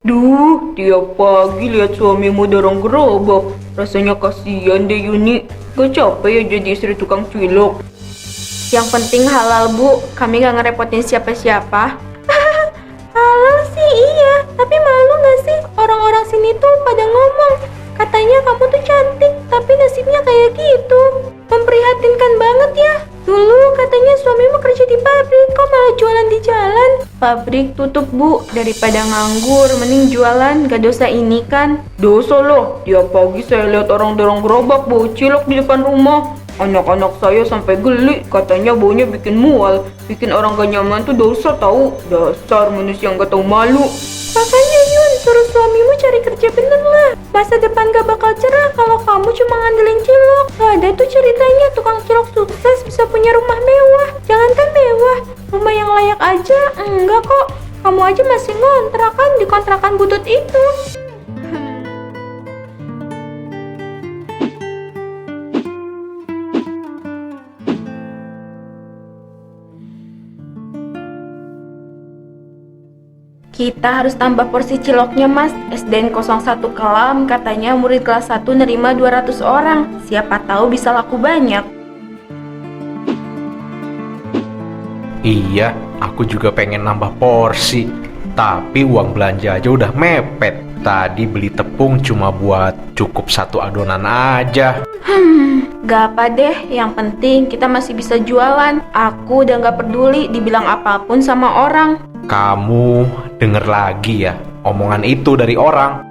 Duh, tiap pagi lihat suamimu dorong gerobak. Rasanya kasihan deh Yuni. Gak capek ya jadi istri tukang cilok. Yang penting halal bu, kami gak ngerepotin siapa-siapa. Halal sih iya, tapi malu gak sih? Orang-orang sini tuh pada ngomong, katanya kamu tuh cantik, tapi nasibnya kayak gitu. Memprihatinkan banget ya. Dulu katanya suamimu kerja di pabrik, kok malah jualan di jalan? Pabrik tutup bu, daripada nganggur, mending jualan, gak dosa ini kan? Dosa loh, tiap pagi saya lihat orang dorong gerobak bawa cilok di depan rumah. Anak-anak saya sampai geli, katanya baunya bikin mual, bikin orang gak nyaman tuh dosa tahu. Dasar manusia yang gak tahu malu. Makanya Yun, suruh suamimu cari kerja bener lah. Masa depan gak bakal cerah kalau kamu cuma ngandelin cilok. Gak ada tuh ceritanya tukang cilok sukses bisa punya rumah mewah. Jangankan mewah, rumah yang layak aja enggak kok. Kamu aja masih ngontrakan di kontrakan butut itu. Kita harus tambah porsi ciloknya mas. SDN 01 Kelam katanya murid kelas 1 nerima 200 orang. Siapa tahu bisa laku banyak. Iya, aku juga pengen nambah porsi. Tapi uang belanja aja udah mepet. Tadi beli tepung cuma buat cukup satu adonan aja. Gak apa deh, yang penting kita masih bisa jualan. Aku udah gak peduli dibilang apapun sama orang. Kamu denger lagi ya omongan itu dari orang.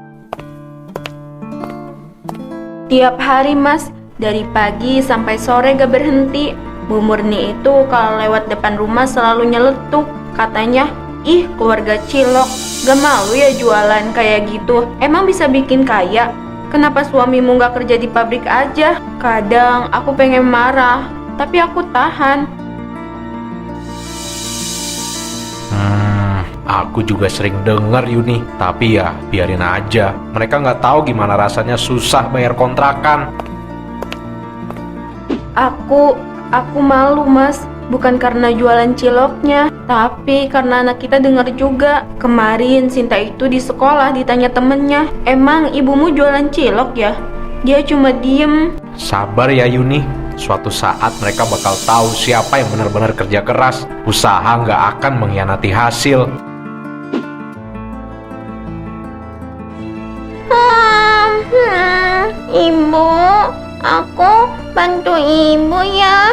Tiap hari mas, dari pagi sampai sore gak berhenti. Bu Murni itu kalau lewat depan rumah selalu nyeletuk. Katanya, ih keluarga cilok, gak malu ya jualan kayak gitu. Emang bisa bikin kaya? Kenapa suamimu gak kerja di pabrik aja? Kadang aku pengen marah, tapi aku tahan. Aku juga sering denger Yuni, tapi ya biarin aja. Mereka nggak tahu gimana rasanya susah bayar kontrakan. Aku malu mas, bukan karena jualan ciloknya, tapi karena anak kita dengar juga. Kemarin Sinta itu di sekolah ditanya temennya, emang ibumu jualan cilok ya? Dia cuma diem. Sabar ya Yuni, suatu saat mereka bakal tahu siapa yang benar-benar kerja keras. Usaha nggak akan mengkhianati hasil. Ibu, aku bantu ibu ya.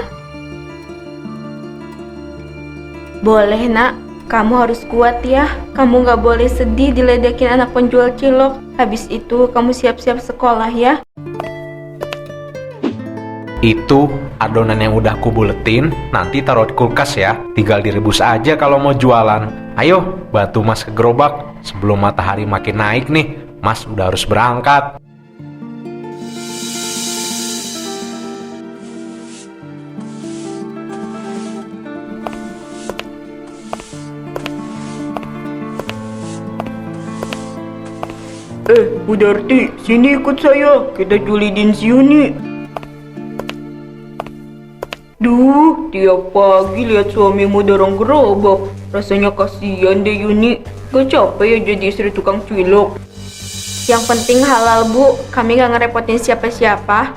Boleh nak, kamu harus kuat ya. Kamu gak boleh sedih diledekin anak penjual cilok. Habis itu kamu siap-siap sekolah ya. Itu adonan yang udah aku buletin, nanti taruh di kulkas ya. Tinggal direbus aja kalau mau jualan. Ayo, bantu mas ke gerobak. Sebelum matahari makin naik nih, mas udah harus berangkat. Bu Darti, sini ikut saya. Kita julidin si Yuni. Duh, tiap pagi lihat suamimu dorong gerobak. Rasanya kasihan deh Yuni. Gak capek ya jadi istri tukang cilok. Yang penting halal bu, kami gak ngerepotin siapa-siapa.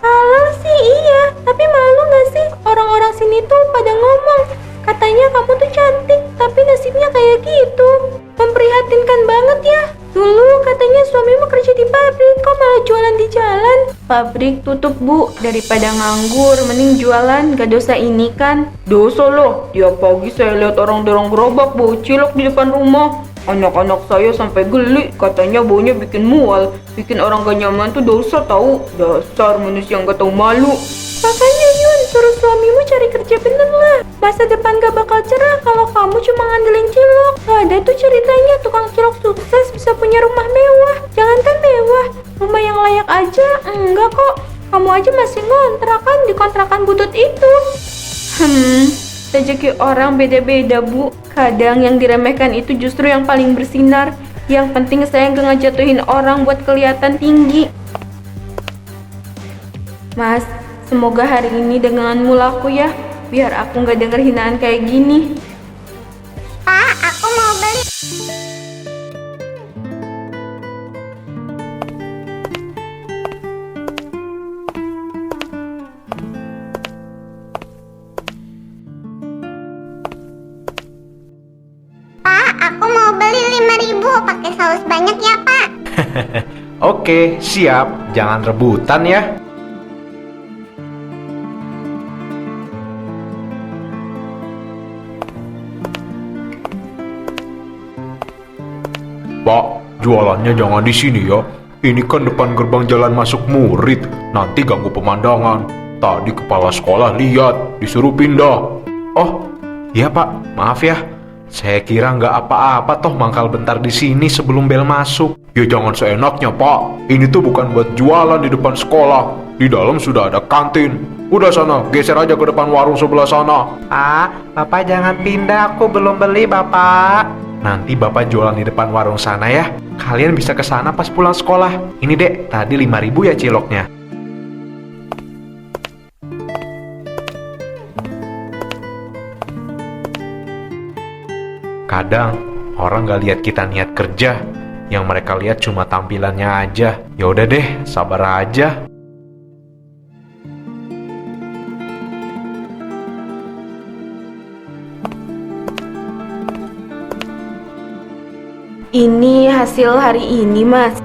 Halal sih iya, tapi malu gak sih? Orang-orang sini tuh pada ngomong, katanya kamu tuh cantik, tapi nasibnya kayak gitu. Memprihatinkan banget ya. Dulu katanya suamimu kerja di pabrik, kok malah jualan di jalan? Pabrik tutup bu, daripada nganggur, mending jualan, gak dosa ini kan? Dosa loh, tiap pagi saya lihat orang dorong gerobak bawa cilok di depan rumah. Anak-anak saya sampai geli, katanya baunya bikin mual, bikin orang gak nyaman tuh dosa tahu. Dasar manusia yang gak tahu malu. Makanya Yun, suruh suamimu cari kerja bener lah. Masa depan gak bakal cerah kalau kamu cuma ngandelin cilok. Gak ada tuh ceritanya tukang cilok sukses bisa punya rumah mewah. Jangankan mewah, rumah yang layak aja enggak kok. Kamu aja masih ngontrakan di kontrakan butut itu. Rezeki orang beda-beda bu. Kadang yang diremehkan itu justru yang paling bersinar. Yang penting saya gak ngejatuhin orang buat kelihatan tinggi. Mas, semoga hari ini denganmu laku ya, biar aku gak denger hinaan kayak gini. Pak, aku mau beli. pakai saus banyak ya, Pak. Oke, siap. Jangan rebutan ya. Pak, jualannya jangan di sini ya. Ini kan depan gerbang jalan masuk murid. Nanti ganggu pemandangan. Tadi kepala sekolah lihat, disuruh pindah. Oh, iya Pak. Maaf ya. Saya kira nggak apa-apa toh mangkal bentar di sini sebelum bel masuk. Ya jangan seenaknya Pak. Ini tuh bukan buat jualan di depan sekolah. Di dalam sudah ada kantin. Udah sana, geser aja ke depan warung sebelah sana. Bapak jangan pindah, aku belum beli Bapak. Nanti Bapak jualan di depan warung sana ya. Kalian bisa ke sana pas pulang sekolah. Ini Dek, tadi 5.000 ya ciloknya. Kadang orang gak lihat kita niat kerja, yang mereka lihat cuma tampilannya aja. Ya udah deh, sabar aja. Ini hasil hari ini, Mas.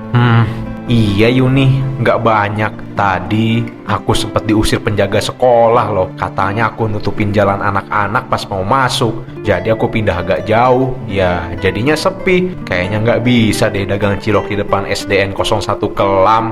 Iya Yuni, nggak banyak. Tadi aku sempat diusir penjaga sekolah loh. Katanya aku nutupin jalan anak-anak pas mau masuk. Jadi aku pindah agak jauh. Ya, jadinya sepi. Kayaknya nggak bisa deh dagang cilok di depan SDN 01 Kelam.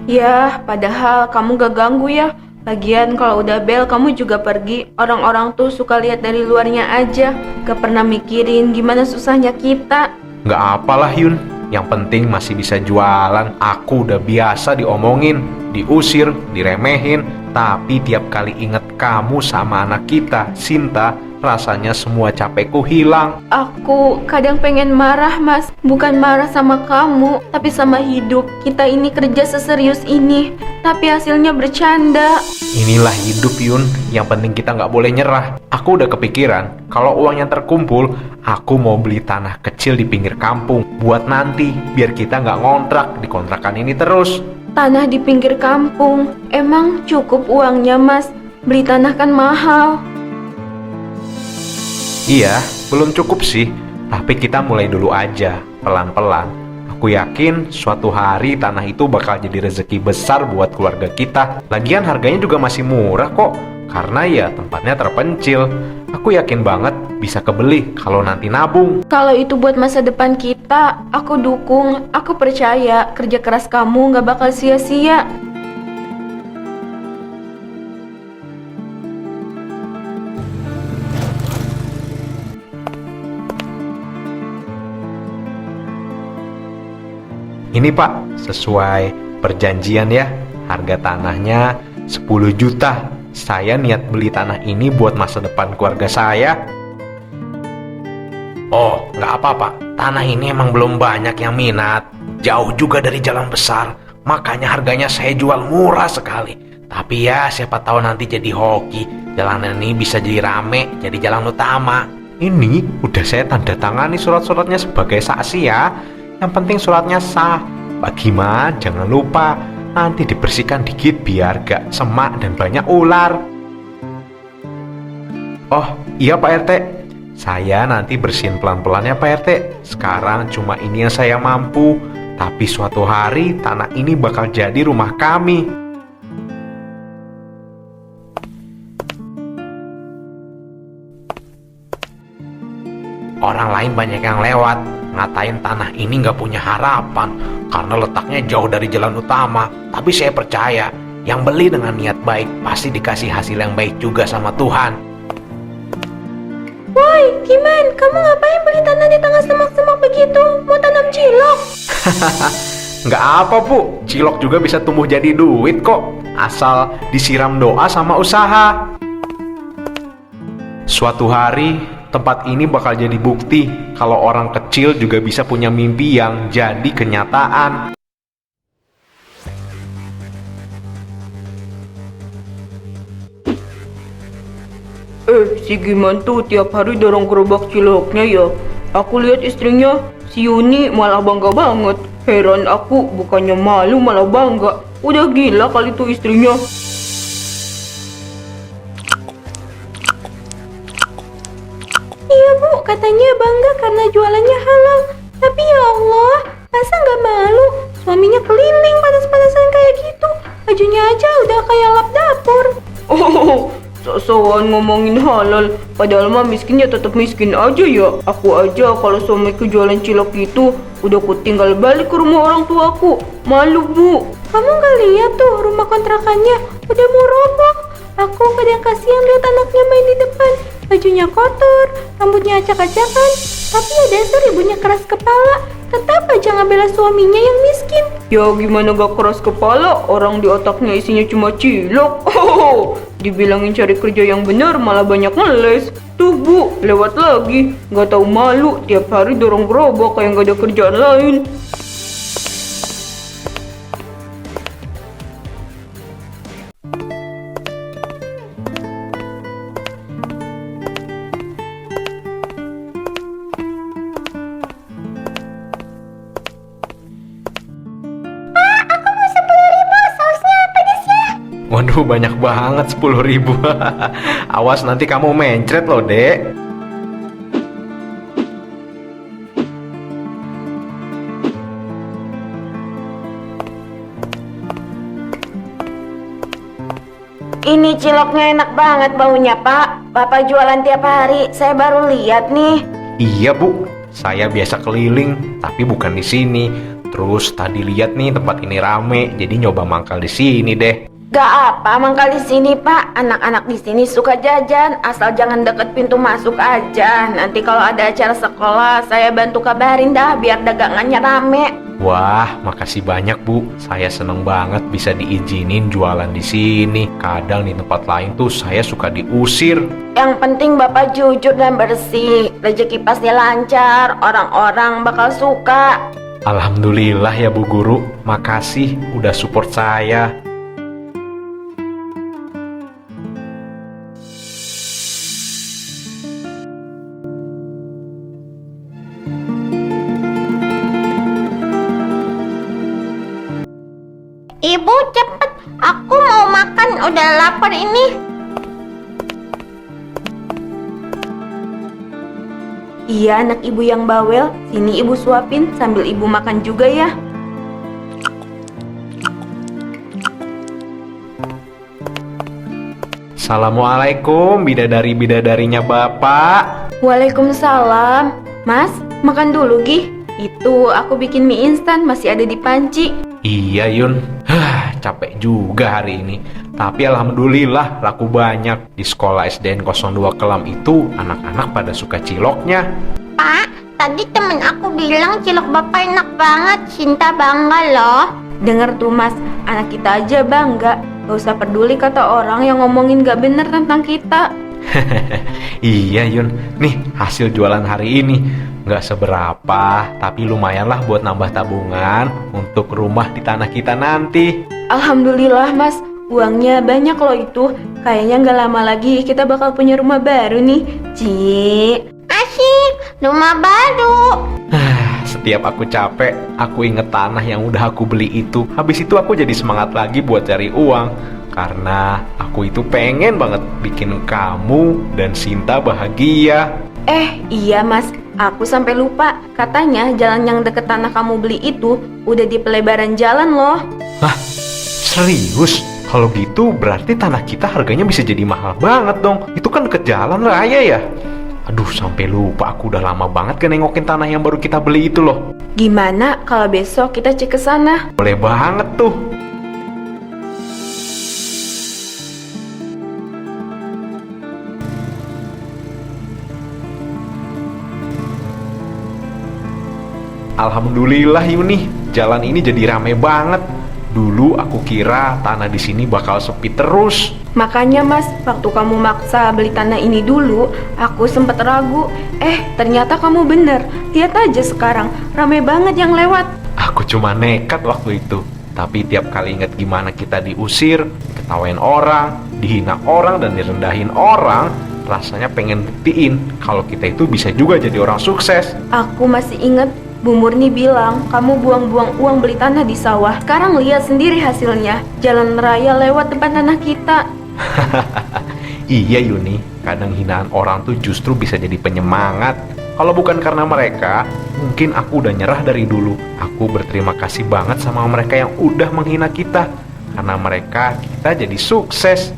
Ya, padahal kamu gak ganggu ya. Lagian kalau udah bel kamu juga pergi. Orang-orang tuh suka lihat dari luarnya aja. Gak pernah mikirin gimana susahnya kita. Nggak apalah Yun. Yang penting masih bisa jualan. Aku udah biasa diomongin, diusir, diremehin. Tapi tiap kali inget kamu sama anak kita, Sinta, rasanya semua capekku hilang. Aku kadang pengen marah, Mas. Bukan marah sama kamu, tapi sama hidup. Kita ini kerja seserius ini, tapi hasilnya bercanda. Inilah hidup Yun. Yang penting kita nggak boleh nyerah. Aku udah kepikiran, kalau uang yang terkumpul, aku mau beli tanah kecil di pinggir kampung. Buat nanti, biar kita nggak ngontrak di kontrakan ini terus. Tanah di pinggir kampung, emang cukup uangnya, Mas? Beli tanah kan mahal. Iya, belum cukup sih. Tapi kita mulai dulu aja, pelan-pelan. Aku yakin suatu hari tanah itu bakal jadi rezeki besar buat keluarga kita. Lagian harganya juga masih murah kok. Karena ya tempatnya terpencil. Aku yakin banget bisa kebeli kalau nanti nabung. Kalau itu buat masa depan kita, aku dukung. Aku percaya kerja keras kamu gak bakal sia-sia. Ini Pak, sesuai perjanjian ya. Harga tanahnya 10 juta. Saya niat beli tanah ini buat masa depan keluarga saya. Oh, nggak apa-apa. Tanah ini emang belum banyak yang minat. Jauh juga dari jalan besar. Makanya harganya saya jual murah sekali. Tapi ya, siapa tahu nanti jadi hoki. Jalanan ini bisa jadi rame, jadi jalan utama. Ini udah saya tanda tangani surat-suratnya sebagai saksi ya. Yang penting suratnya sah. Pak Giman, jangan lupa nanti dibersihkan dikit biar gak semak dan banyak ular. Oh iya Pak RT, saya nanti bersihin pelan-pelan ya Pak RT. Sekarang cuma ini yang saya mampu. Tapi suatu hari tanah ini bakal jadi rumah kami. Orang lain banyak yang lewat, ngatain tanah ini nggak punya harapan karena letaknya jauh dari jalan utama. Tapi saya percaya, yang beli dengan niat baik pasti dikasih hasil yang baik juga sama Tuhan. Woi, Giman, kamu ngapain beli tanah di tengah semak-semak begitu? Mau tanam cilok? Nggak apa Bu, cilok juga bisa tumbuh jadi duit kok, asal disiram doa sama usaha. Suatu hari, tempat ini bakal jadi bukti kalau orang kecil juga bisa punya mimpi yang jadi kenyataan. Si Giman tuh tiap hari dorong gerobak ciloknya ya. Aku lihat istrinya, si Yuni malah bangga banget. Heran aku, bukannya malu malah bangga. Udah gila kali tuh istrinya. Iya Bu, katanya bangga karena jualannya halal. Tapi Bajunya aja udah kayak lap dapur. Oh, sok-sokan ngomongin halal, padahal mah miskin ya tetap miskin aja ya. Aku aja kalau suamiku jualan cilok gitu, udah aku tinggal balik ke rumah orang tuaku. Malu, Bu. Kamu gak lihat tuh rumah kontrakannya udah mau roboh. Aku kadang kasihan lihat anaknya main di depan. Bajunya kotor, rambutnya acak-acakan. Tapi ya dasar ibunya keras kepala. Tetap aja ngebela suaminya yang miskin. Ya gimana gak keras kepala, orang di otaknya isinya cuma cilok. Oh, dibilangin cari kerja yang benar malah banyak ngeles. Tuh Bu, lewat lagi. Gak tahu malu, tiap hari dorong gerobak kayak gak ada kerjaan lain. Waduh, banyak banget 10.000. Awas nanti kamu mencret loh, Dek. Ini ciloknya enak banget baunya, Pak. Bapak jualan tiap hari, saya baru lihat nih. Iya, Bu. Saya biasa keliling, tapi bukan di sini. Terus tadi lihat nih tempat ini rame, jadi nyoba mangkal di sini deh. Gak apa mangkal di sini, Pak. Anak-anak di sini suka jajan, asal jangan deket pintu masuk aja. Nanti kalau ada acara sekolah, saya bantu kabarin dah biar dagangannya rame. Wah, makasih banyak, Bu. Saya seneng banget bisa diizinin jualan di sini. Kadang di tempat lain tuh saya suka diusir. Yang penting Bapak jujur dan bersih. Rezeki pasti lancar, orang-orang bakal suka. Alhamdulillah ya Bu Guru. Makasih udah support saya. Ibu cepet, aku mau makan, udah lapar ini. Iya anak ibu yang bawel, sini ibu suapin sambil ibu makan juga ya. Assalamualaikum bidadari-bidadarinya Bapak. Waalaikumsalam. Mas, makan dulu Gih. Itu aku bikin mie instan masih ada di panci. Iya Yun, capek juga hari ini. Tapi alhamdulillah laku banyak. Di sekolah SDN 02 Kelam itu anak-anak pada suka ciloknya. Pak, tadi temen aku bilang cilok bapak enak banget. Cinta bangga loh. Dengar tuh Mas, anak kita aja bangga. Gak usah peduli kata orang yang ngomongin gak bener tentang kita. Iya Yun, nih hasil jualan hari ini. Gak seberapa, tapi lumayanlah buat nambah tabungan untuk rumah di tanah kita nanti. Alhamdulillah Mas, uangnya banyak loh itu. Kayaknya gak lama lagi kita bakal punya rumah baru nih. Cik. Asyik, rumah baru. Setiap aku capek, aku inget tanah yang udah aku beli itu. Habis itu aku jadi semangat lagi buat cari uang. Karena aku itu pengen banget bikin kamu dan Sinta bahagia. Iya Mas, aku sampai lupa. Katanya jalan yang deket tanah kamu beli itu udah di pelebaran jalan loh. Hah? Serius? Kalau gitu berarti tanah kita harganya bisa jadi mahal banget dong. Itu kan deket jalan raya ya? Aduh, sampai lupa, aku udah lama banget kan nengokin tanah yang baru kita beli itu loh. Gimana kalau besok kita cek ke sana? Boleh banget tuh. Alhamdulillah Yuni, jalan ini jadi rame banget. Dulu aku kira tanah di sini bakal sepi terus. Makanya Mas, waktu kamu maksa beli tanah ini dulu, aku sempet ragu. Ternyata kamu bener. Lihat aja sekarang, rame banget yang lewat. Aku cuma nekat waktu itu. Tapi tiap kali ingat gimana kita diusir, diketawain orang, dihina orang, dan direndahin orang, rasanya pengen buktiin kalau kita itu bisa juga jadi orang sukses. Aku masih inget Bu Murni bilang, kamu buang-buang uang beli tanah di sawah. Sekarang lihat sendiri hasilnya. Jalan raya lewat depan tanah kita. Iya Yuni, kadang hinaan orang tuh justru bisa jadi penyemangat. Kalau bukan karena mereka, mungkin aku udah nyerah dari dulu. Aku berterima kasih banget sama mereka yang udah menghina kita. Karena mereka, kita jadi sukses.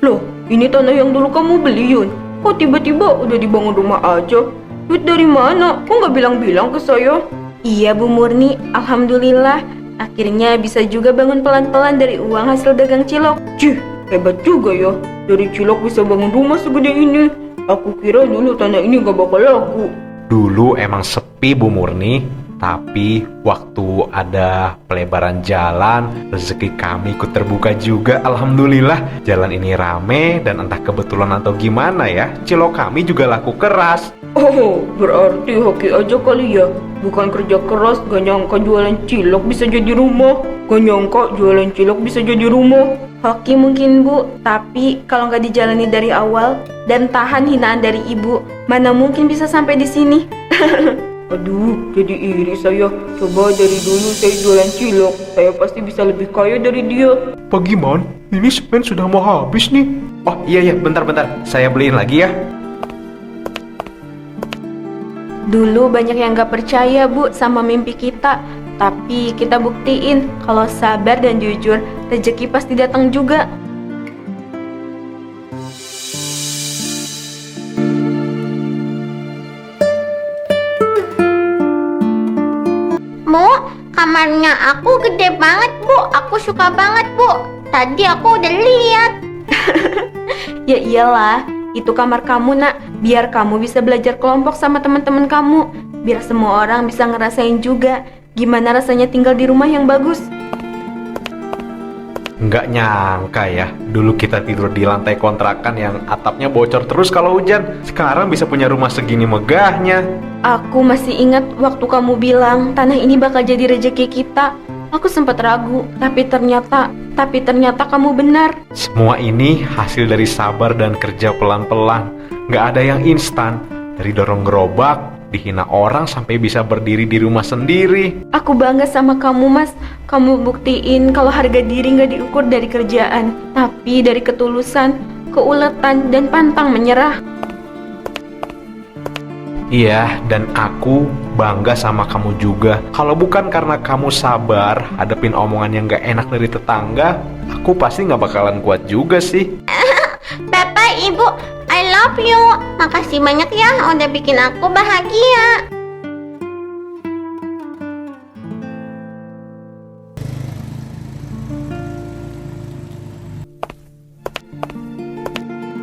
Loh, ini tanah yang dulu kamu beli, Yun. Kok tiba-tiba udah dibangun rumah aja? Duit dari mana? Kok nggak bilang-bilang ke saya? Iya Bu Murni, alhamdulillah. Akhirnya bisa juga bangun pelan-pelan dari uang hasil dagang cilok. Cih, hebat juga ya. Dari cilok bisa bangun rumah segede ini. Aku kira dulu tanah ini gak bakal laku. Dulu emang sepi Bu Murni, tapi waktu ada pelebaran jalan, rezeki kami ikut terbuka juga. Alhamdulillah, jalan ini rame dan entah kebetulan atau gimana ya, cilok kami juga laku keras. Oh, berarti hoki aja kali ya. Bukan kerja keras, gak nyangka jualan cilok bisa jadi rumah. Gak nyangka jualan cilok bisa jadi rumah. Hoki mungkin Bu, tapi kalau nggak dijalani dari awal dan tahan hinaan dari ibu, mana mungkin bisa sampai di sini. Aduh, jadi iri saya. Coba dari dulu saya jualan cilok, saya pasti bisa lebih kaya dari dia. Pak Giman, ini semen sudah mau habis nih. Oh iya, bentar, saya beliin lagi ya. Dulu banyak yang gak percaya Bu sama mimpi kita, tapi kita buktiin kalau sabar dan jujur, rezeki pasti datang juga. Bu, kamarnya aku gede banget, Bu. Aku suka banget, Bu. Tadi aku udah lihat. Ya iyalah, itu kamar kamu nak, biar kamu bisa belajar kelompok sama teman-teman kamu, biar semua orang bisa ngerasain juga gimana rasanya tinggal di rumah yang bagus. Nggak nyangka ya, dulu kita tidur di lantai kontrakan yang atapnya bocor terus kalau hujan. Sekarang bisa punya rumah segini megahnya. Aku masih ingat waktu kamu bilang tanah ini bakal jadi rezeki kita. Aku sempat ragu, tapi ternyata kamu benar. Semua ini hasil dari sabar dan kerja pelan-pelan. Nggak ada yang instan. Dari dorong gerobak, dihina orang sampai bisa berdiri di rumah sendiri. Aku bangga sama kamu Mas. Kamu buktiin kalau harga diri nggak diukur dari kerjaan, tapi dari ketulusan, keuletan, dan pantang menyerah. Iya, dan aku bangga sama kamu juga. Kalau bukan karena kamu sabar hadapin omongan yang gak enak dari tetangga, aku pasti gak bakalan kuat juga sih. Bapak, Ibu, I love you. Makasih banyak ya udah bikin aku bahagia.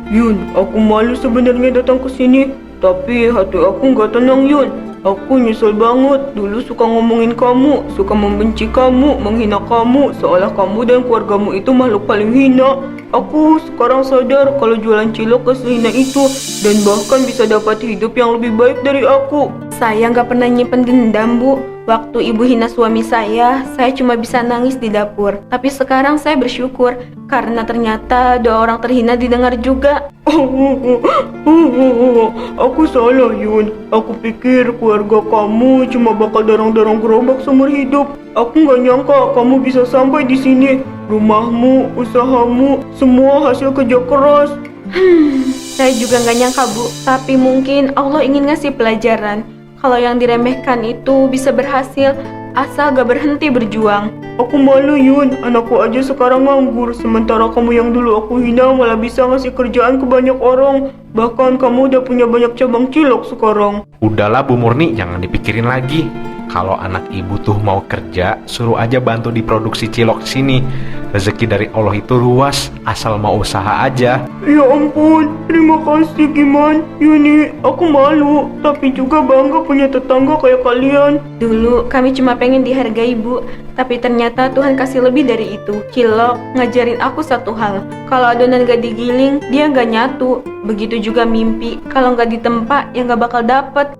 Yun, aku malu sebenarnya datang ke sini. Tapi hati aku nggak tenang, Yun. Aku nyesel banget. Dulu suka ngomongin kamu, suka membenci kamu, menghina kamu, seolah kamu dan keluargamu itu makhluk paling hina. Aku sekarang sadar kalau jualan cilok gak sehina itu, dan bahkan bisa dapat hidup yang lebih baik dari aku. Saya nggak pernah nyimpen dendam Bu. Waktu ibu hina suami saya cuma bisa nangis di dapur. Tapi sekarang saya bersyukur karena ternyata doa orang terhina didengar juga. Aku salah, Yun. Aku pikir keluarga kamu cuma bakal dorong-dorong gerobak seumur hidup. Aku nggak nyangka kamu bisa sampai di sini. Rumahmu, usahamu, semua hasil kerja keras. Saya juga nggak nyangka Bu. Tapi mungkin Allah ingin ngasih pelajaran. Kalau yang diremehkan itu bisa berhasil asal gak berhenti berjuang. Aku malu, Yun. Anakku aja sekarang nganggur. Sementara kamu yang dulu aku hina malah bisa ngasih kerjaan ke banyak orang. Bahkan kamu udah punya banyak cabang cilok sekarang. Udahlah Bu Murni, jangan dipikirin lagi. Kalau anak ibu tuh mau kerja, suruh aja bantu di produksi cilok sini. Rezeki dari Allah itu luas, asal mau usaha aja. Ya ampun, terima kasih Giman. Yuni, aku malu, tapi juga bangga punya tetangga kayak kalian. Dulu kami cuma pengen dihargai Bu, tapi ternyata Tuhan kasih lebih dari itu. Cilok ngajarin aku satu hal, kalau adonan gak digiling, dia gak nyatu. Begitu juga mimpi, kalau gak ditempa, ya gak bakal dapet.